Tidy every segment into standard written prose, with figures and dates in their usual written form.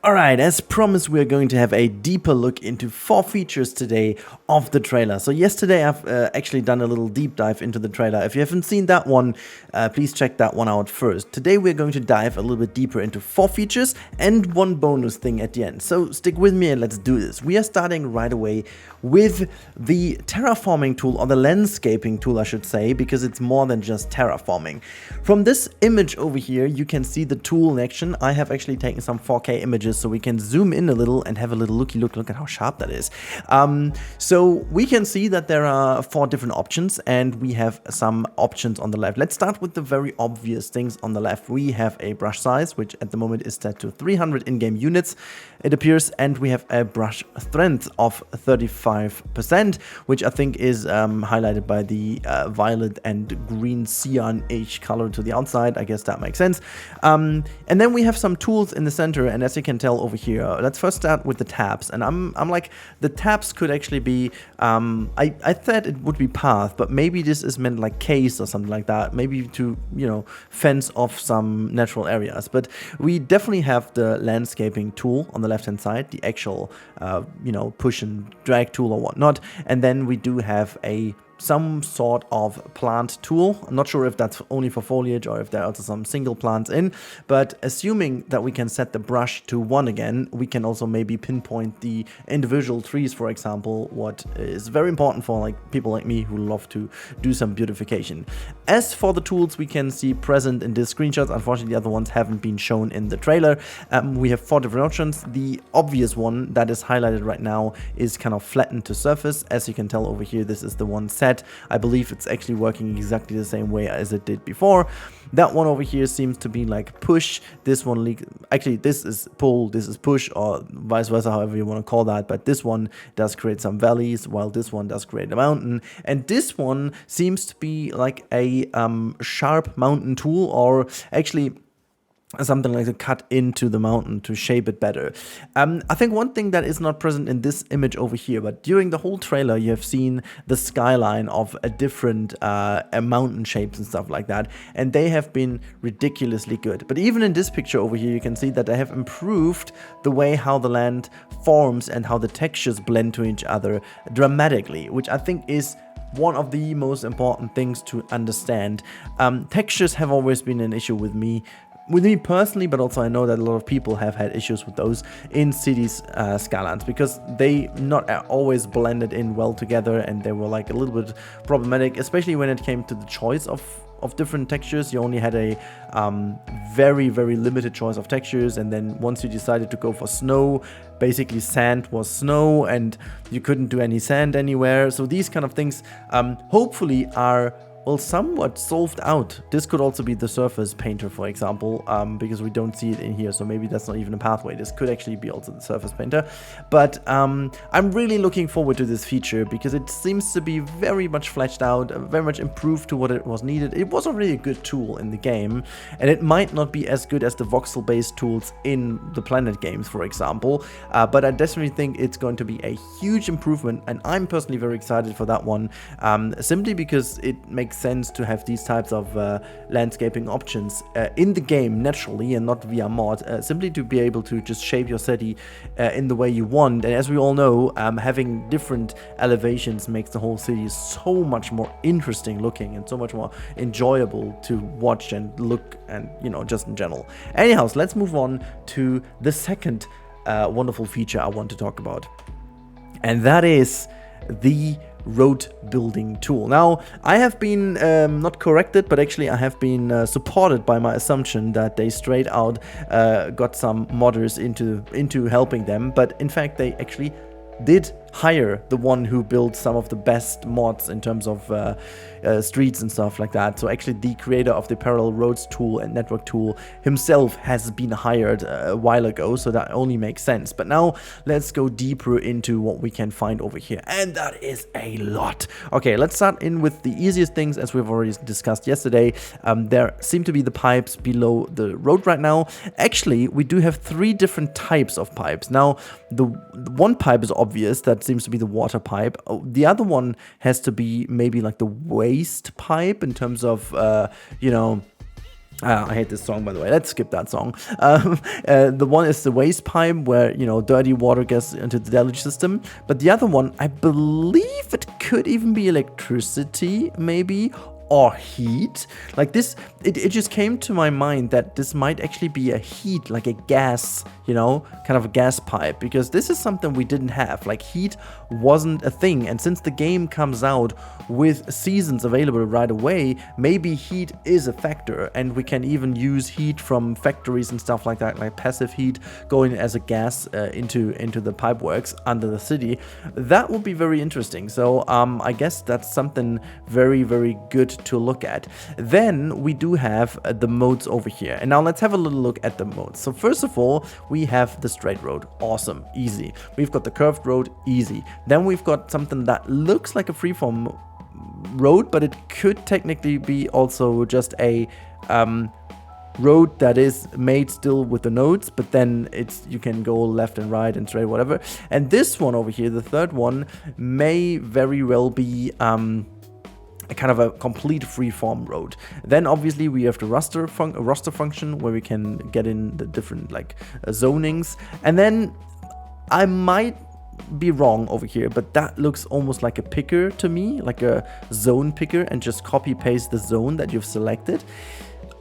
Alright, as promised, we're going to have a deeper look into 4 features today of the trailer. So yesterday I've actually done a little deep dive into the trailer. If you haven't seen that one, please check that one out first. Today we're going to dive a little bit deeper into 4 features and one bonus thing at the end. So stick with me and let's do this. We are starting right away with the terraforming tool, or the landscaping tool I should say, because it's more than just terraforming. From this image over here, you can see the tool in action. I have actually taken some 4K images so we can zoom in a little and have a little looky look. Look at how sharp that is. So we can see that there are 4 different options, and we have some options on the left. Let's start with the very obvious things on the left. We have a brush size, which at the moment is set to 300 in-game units, it appears, and we have a brush strength of 35%, which I think is highlighted by the violet and green cyan-ish color to the outside. I guess that makes sense. And then we have some tools in the center, and as you can tell over here, let's first start with the tabs. And I'm like, the tabs could actually be, I thought it would be path, but maybe this is meant like case or something like that, maybe to, you know, fence off some natural areas. But we definitely have the landscaping tool on the left hand side, the actual, you know, push and drag tool or whatnot. And then we do have some sort of plant tool. I'm not sure if that's only for foliage or if there are also some single plants in, but assuming that we can set the brush to 1 again, we can also maybe pinpoint the individual trees, for example, what is very important for like people like me who love to do some beautification. As for the tools we can see present in this screenshots, unfortunately the other ones haven't been shown in the trailer. We have 4 different options. The obvious one that is highlighted right now is kind of flattened to surface. As you can tell over here, this is the one set. I believe it's actually working exactly the same way as it did before. That one over here seems to be like push. This one, actually this is pull, this is push, or vice versa, however you want to call that. But this one does create some valleys, while this one does create a mountain. And this one seems to be like a sharp mountain tool, or actually something like to cut into the mountain to shape it better. I think one thing that is not present in this image over here, but during the whole trailer you have seen the skyline of a different mountain shapes and stuff like that, and they have been ridiculously good. But even in this picture over here, you can see that they have improved the way how the land forms and how the textures blend to each other dramatically, which I think is one of the most important things to understand. Textures have always been an issue with me personally, but also I know that a lot of people have had issues with those in cities skylines, because they not always blended in well together, and they were like a little bit problematic, especially when it came to the choice of different textures. You only had a very limited choice of textures, and then once you decided to go for snow, basically sand was snow and you couldn't do any sand anywhere. So these kind of things hopefully are somewhat solved out. This could also be the surface painter, for example, because we don't see it in here, so maybe that's not even a pathway. This could actually be also the surface painter. But I'm really looking forward to this feature, because it seems to be very much fleshed out, very much improved to what it was needed. It was already a good tool in the game, and it might not be as good as the voxel-based tools in the Planet games, for example, but I definitely think it's going to be a huge improvement, and I'm personally very excited for that one, simply because it makes sense to have these types of landscaping options in the game naturally and not via mod, simply to be able to just shape your city in the way you want. And as we all know, having different elevations makes the whole city so much more interesting looking and so much more enjoyable to watch and look, and you know, just in general. Anyhow, so let's move on to the second wonderful feature I want to talk about, and that is the road building tool. Now, I have been not corrected, but actually I have been supported by my assumption that they straight out got some modders into helping them, but in fact they actually did hire the one who built some of the best mods in terms of streets and stuff like that. So actually the creator of the parallel roads tool and network tool himself has been hired a while ago, so that only makes sense. But now let's go deeper into what we can find over here, and that is a lot. Okay, let's start in with the easiest things, as we've already discussed yesterday. There seem to be the pipes below the road right now. Actually, we do have 3 different types of pipes. Now, the one pipe is obvious, that seems to be the water pipe. The other one has to be maybe like the waste pipe in terms of, you know, I hate this song, by the way. Let's skip that song. The one is the waste pipe, where, you know, dirty water gets into the deluge system. But the other one, I believe it could even be electricity, maybe, or heat. Like this, it just came to my mind that this might actually be a heat, like a gas, you know, kind of a gas pipe, because this is something we didn't have. Like, heat wasn't a thing, and since the game comes out with seasons available right away, maybe heat is a factor, and we can even use heat from factories and stuff like that, like passive heat going as a gas into the pipeworks under the city. That would be very interesting. So I guess that's something very, very good to look at. Then we do have the modes over here, and now let's have a little look at the modes. So first of all, we have the straight road. Awesome, easy. We've got the curved road, easy. Then we've got something that looks like a freeform road, but it could technically be also just a road that is made still with the nodes, but then you can go left and right and straight, whatever. And this one over here, the third one, may very well be a kind of a complete freeform road. Then obviously we have the roster function, where we can get in the different like zonings. And then I might be wrong over here, but that looks almost like a picker to me, like a zone picker, and just copy paste the zone that you've selected.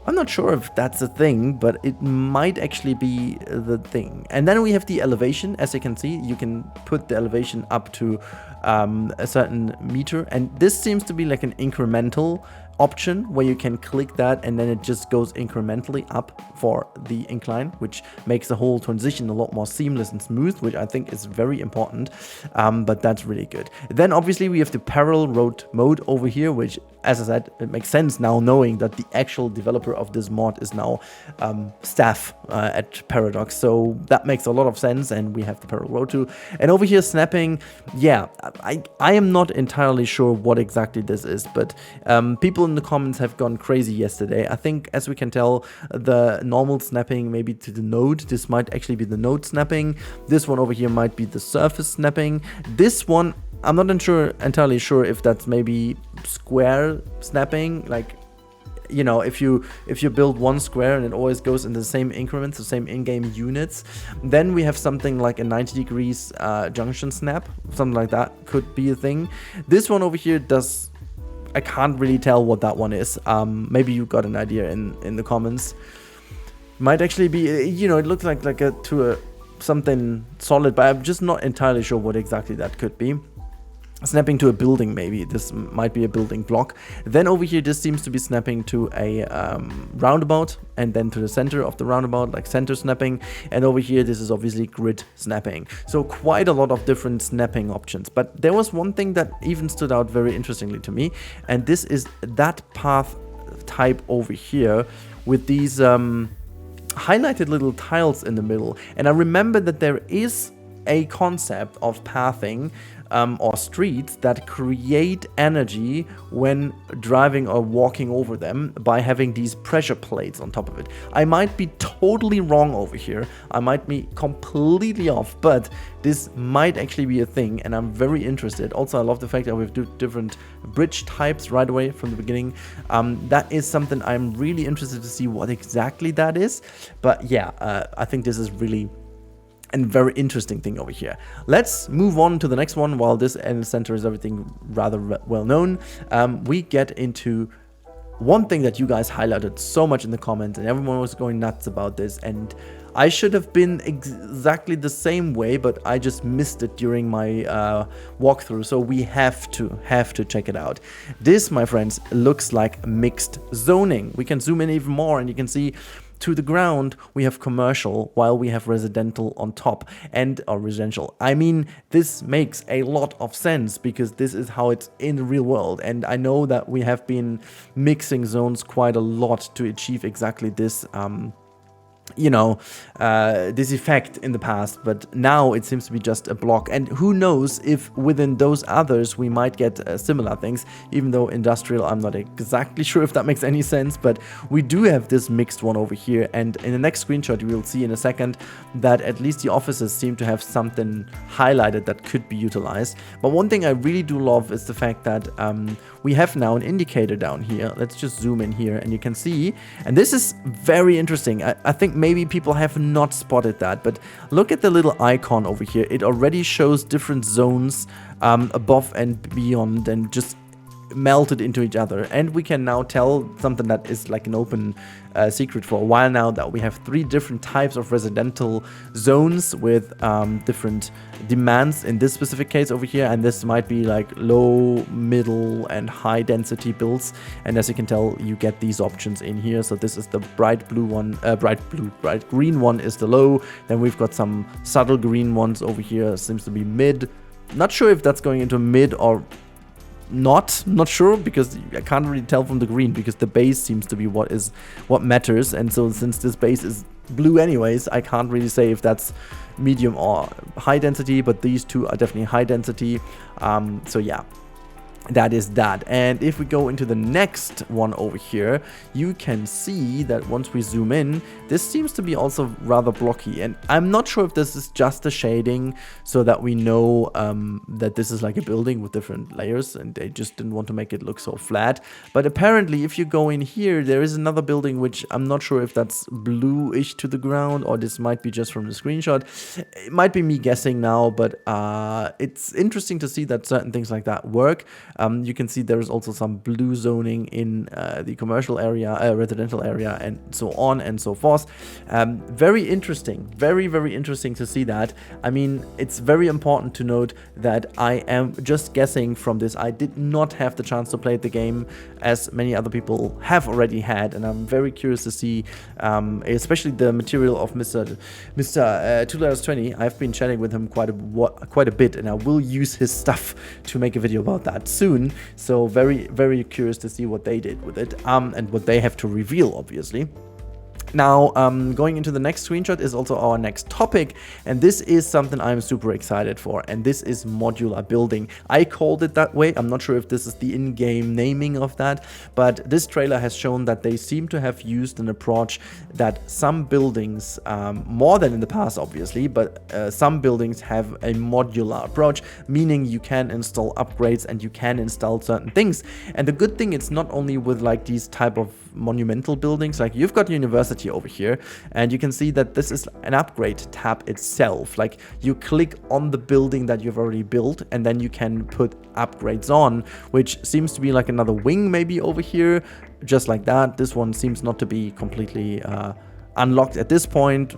I'm not sure if that's a thing, but it might actually be the thing. And then we have the elevation. As you can see, you can put the elevation up to a certain meter, and this seems to be like an incremental option, where you can click that and then it just goes incrementally up for the incline, which makes the whole transition a lot more seamless and smooth, which I think is very important. But that's really good. Then obviously we have the parallel road mode over here, which, as I said, it makes sense now, knowing that the actual developer of this mod is now staff at Paradox. So that makes a lot of sense, and we have the parallel road too. And over here, snapping, yeah, I am not entirely sure what exactly this is, but people in the comments have gone crazy yesterday. I think, as we can tell, the normal snapping maybe to the node, this might actually be the node snapping. This one over here might be the surface snapping. This one, I'm not entirely sure if that's maybe square snapping, like, you know, if you build one square and it always goes in the same increments, the same in-game units. Then we have something like a 90 degrees junction snap, something like that could be a thing. This one over here does, I can't really tell what that one is. Maybe you got an idea in the comments. Might actually be, you know, it looks like something solid, but I'm just not entirely sure what exactly that could be. Snapping to a building, maybe. This might be a building block. Then over here, this seems to be snapping to a roundabout, and then to the center of the roundabout, like center snapping. And over here, this is obviously grid snapping. So quite a lot of different snapping options. But there was one thing that even stood out very interestingly to me, and this is that path type over here with these highlighted little tiles in the middle. And I remember that there is a concept of pathing or streets that create energy when driving or walking over them by having these pressure plates on top of it. I might be totally wrong over here. I might be completely off, but this might actually be a thing, and I'm very interested. Also, I love the fact that we have different bridge types right away from the beginning. That is something I'm really interested to see what exactly that is. But yeah, I think this is really and very interesting thing over here. Let's move on to the next one. While this end center is everything rather well known, we get into one thing that you guys highlighted so much in the comments, and everyone was going nuts about this, and I should have been exactly the same way, but I just missed it during my walkthrough, so we have to check it out. This, my friends, looks like mixed zoning. We can zoom in even more, and you can see to the ground we have commercial, while we have residential on top, or residential. I mean, this makes a lot of sense because this is how it's in the real world, and I know that we have been mixing zones quite a lot to achieve exactly this this effect in the past, but now it seems to be just a block, and who knows if within those others we might get similar things. Even though industrial, I'm not exactly sure if that makes any sense, but we do have this mixed one over here, and in the next screenshot you will see in a second that at least the offices seem to have something highlighted that could be utilized. But one thing I really do love is the fact that we have now an indicator down here. Let's just zoom in here and you can see, and this is very interesting. I think maybe people have not spotted that, but look at the little icon over here. It already shows different zones above and beyond and just melted into each other, and we can now tell something that is like an open secret for a while now, that we have 3 different types of residential zones with different demands in this specific case over here, and this might be like low, middle and high density builds, and as you can tell you get these options in here. So this is the bright blue one, bright green one is the low, then we've got some subtle green ones over here, seems to be mid. Not sure if that's going into mid or not sure, because I can't really tell from the green, because the base seems to be what matters, and so since this base is blue anyways, I can't really say if that's medium or high density, but these two are definitely high density. So yeah, that is that. And if we go into the next one over here, you can see that once we zoom in, this seems to be also rather blocky, and I'm not sure if this is just the shading so that we know that this is like a building with different layers and they just didn't want to make it look so flat. But apparently if you go in here, there is another building which I'm not sure if that's bluish to the ground, or this might be just from the screenshot. It might be me guessing now, but it's interesting to see that certain things like that work. You can see there is also some blue zoning in the commercial area, residential area, and so on and so forth. Very interesting, very interesting to see that. I mean, it's very important to note that I am just guessing from this. I did not have the chance to play the game as many other people have already had, and I'm very curious to see, especially the material of Mr. 2letters20. I've been chatting with him quite a bit, and I will use his stuff to make a video about that soon. So very curious to see what they did with it, and what they have to reveal, obviously. Now, going into the next screenshot is also our next topic, and this is something I'm super excited for, and this is modular building. I called it that way. I'm not sure if this is the in-game naming of that, but this trailer has shown that they seem to have used an approach that some buildings, more than in the past obviously, but some buildings have a modular approach, meaning you can install upgrades and you can install certain things. And the good thing, it's not only with like these type of monumental buildings, like you've got university over here, and you can see that this is an upgrade tab itself. Like you click on the building that you've already built, and then you can put upgrades on, which seems to be like another wing maybe over here, just like that. This one seems not to be completely unlocked at this point,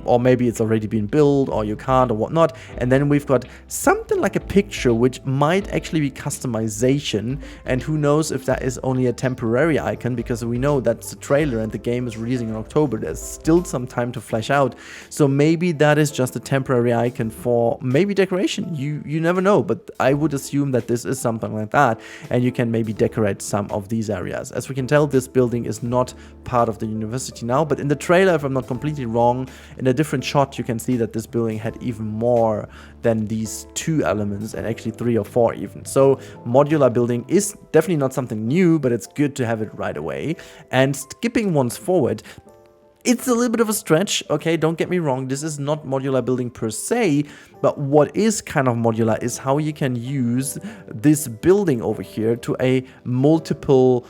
or maybe it's already been built, or you can't, or whatnot. And then we've got something like a picture which might actually be customization, and who knows if that is only a temporary icon, because we know that's a trailer and the game is releasing in October. There's still some time to flesh out, so maybe that is just a temporary icon for maybe decoration. You never know, but I would assume that this is something like that, and you can maybe decorate some of these areas. As we can tell, this building is not part of the university now, but in the trailer, if I'm not completely wrong, in a different shot you can see that this building had even more than these 2 elements, and actually 3 or 4 even. So modular building is definitely not something new, but it's good to have it right away. And skipping ones forward, it's a little bit of a stretch, okay, don't get me wrong, this is not modular building per se, but what is kind of modular is how you can use this building over here to a multiple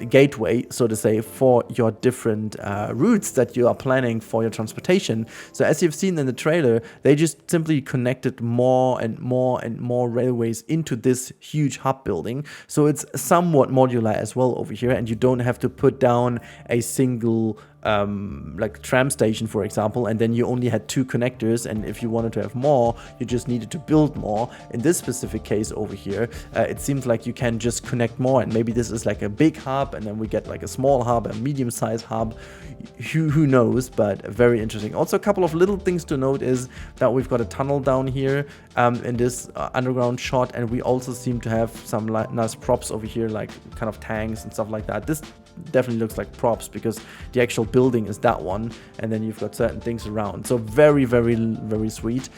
gateway, so to say, for your different routes that you are planning for your transportation. So as you've seen in the trailer, they just simply connected more and more railways into this huge hub building. So it's somewhat modular as well over here, and you don't have to put down a single like tram station, for example, and then you only had 2 connectors, and if you wanted to have more, you just needed to build more. In this specific case over here, it seems like you can just connect more, and maybe this is like a big hub, and then we get like a small hub, a medium-sized hub, who knows, but very interesting. Also, a couple of little things to note is that we've got a tunnel down here in this underground shot, and we also seem to have some nice props over here, like kind of tanks and stuff like that. This definitely looks like props because the actual building is that one, and then you've got certain things around. So very, very, very sweet.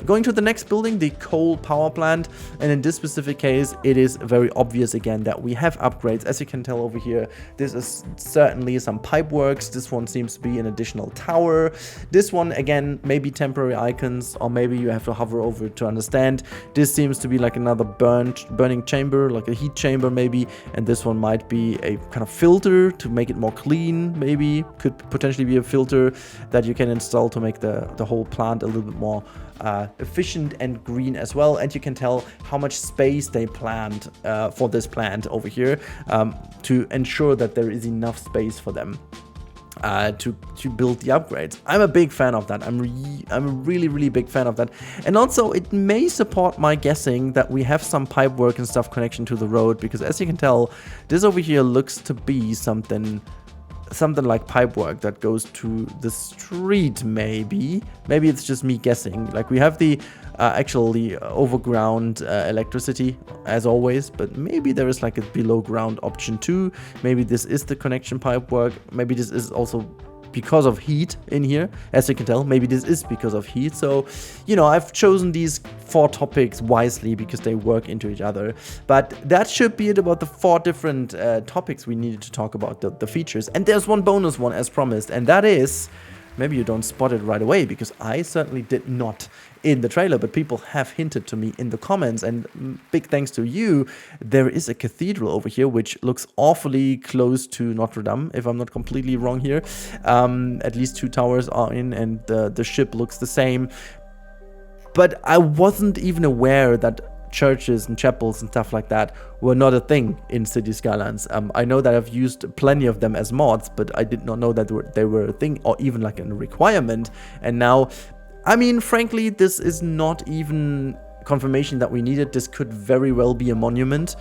Going to the next building, the coal power plant, and in this specific case, it is very obvious again that we have upgrades. As you can tell over here, this is certainly some pipe works. This one seems to be an additional tower. This one, again, maybe temporary icons, or maybe you have to hover over it to understand. This seems to be like another burning chamber, like a heat chamber maybe, and this one might be a kind of filter to make it more clean, maybe. Could potentially be a filter that you can install to make the whole plant a little bit more efficient and green as well. And you can tell how much space they planned for this plant over here to ensure that there is enough space for them to build the upgrades. I'm a big fan of that. I'm a really, really big fan of that. And also, it may support my guessing that we have some pipe work and stuff connection to the road, because as you can tell, this over here looks to be something like pipe work that goes to the street, maybe it's just me guessing. Like, we have the actually overground electricity as always, but maybe there is like a below ground option too. Maybe this is the connection pipe work. Maybe this is also because of heat in here, as you can tell. Maybe this is because of heat. So, you know, I've chosen these 4 topics wisely because they work into each other. But that should be it about the 4 different topics we needed to talk about, the features. And there's one bonus one as promised, and that is, maybe you don't spot it right away because I certainly did not in the trailer, but people have hinted to me in the comments, and big thanks to you. There is a cathedral over here which looks awfully close to Notre Dame, if I'm not completely wrong here. At least 2 towers are in, and the ship looks the same. But I wasn't even aware that churches and chapels and stuff like that were not a thing in City Skylines. I know that I've used plenty of them as mods, but I did not know that they were a thing or even like a requirement. And now, I mean, frankly, this is not even confirmation that we needed. This could very well be a monument.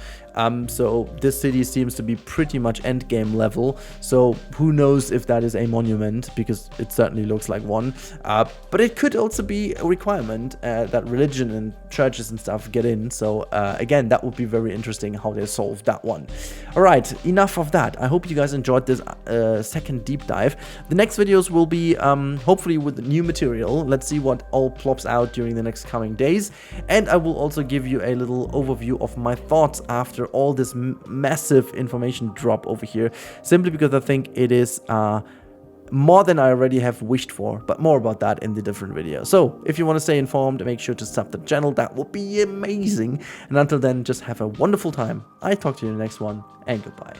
So this city seems to be pretty much end game level. So who knows if that is a monument, because it certainly looks like one. But it could also be a requirement that religion and churches and stuff get in. So again, that would be very interesting how they solve that one. All right, enough of that. I hope you guys enjoyed this second deep dive. The next videos will be hopefully with new material. Let's see what all plops out during the next coming days. And I will also give you a little overview of my thoughts after all this massive information drop over here, simply because I think it is more than I already have wished for, but more about that in the different videos. So if you want to stay informed, make sure to sub the channel. That would be amazing. And until then, just have a wonderful time. I talk to you in the next one, and goodbye.